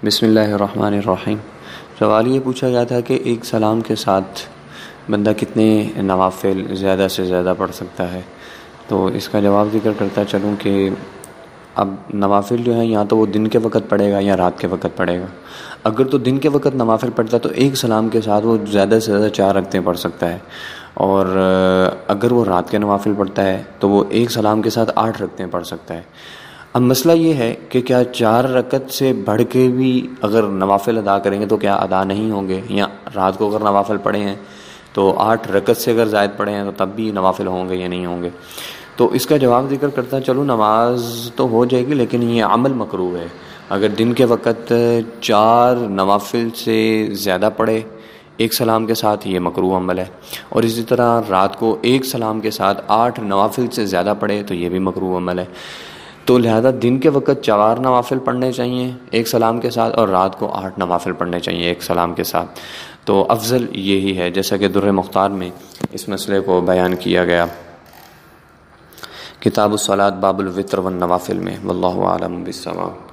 بسم اللہ الرحمن الرحیم۔ سوال یہ پوچھا گیا تھا کہ ایک سلام کے ساتھ بندہ کتنے نوافل زیادہ سے زیادہ پڑھ سکتا ہے، تو اس کا جواب ذکر کرتا چلوں کہ اب نوافل جو ہیں یا تو وہ دن کے وقت پڑھے گا یا رات کے وقت پڑھے گا۔ اگر تو دن کے وقت نوافل پڑھتا تو ایک سلام کے ساتھ وہ زیادہ سے زیادہ 4 رکعتیں پڑھ سکتا ہے، اور اگر وہ رات کے نوافل پڑھتا ہے تو وہ ایک سلام کے ساتھ 8 رکعتیں پڑھ سکتا ہے۔ اب مسئلہ یہ ہے کہ کیا 4 رکعت سے بڑھ کے بھی اگر نوافل ادا کریں گے تو کیا ادا نہیں ہوں گے، یا رات کو اگر نوافل پڑھے ہیں تو 8 رکعت سے اگر زائد پڑھے ہیں تو تب بھی نوافل ہوں گے یا نہیں ہوں گے؟ تو اس کا جواب ذکر کرتا چلو نماز تو ہو جائے گی، لیکن یہ عمل مکروہ ہے۔ اگر دن کے وقت 4 نوافل سے زیادہ پڑھے ایک سلام کے ساتھ، یہ مکروہ عمل ہے، اور اسی طرح رات کو ایک سلام کے ساتھ 8 نوافل سے زیادہ پڑھے تو یہ بھی مکروہ عمل ہے۔ تو لہذا دن کے وقت 4 نوافل پڑھنے چاہیے ایک سلام کے ساتھ، اور رات کو 8 نوافل پڑھنے چاہیے ایک سلام کے ساتھ۔ تو افضل یہی ہے، جیسا کہ در مختار میں اس مسئلے کو بیان کیا گیا کتاب الصلاۃ باب الوتر والنوافل میں۔ واللہ اعلم بالصواب۔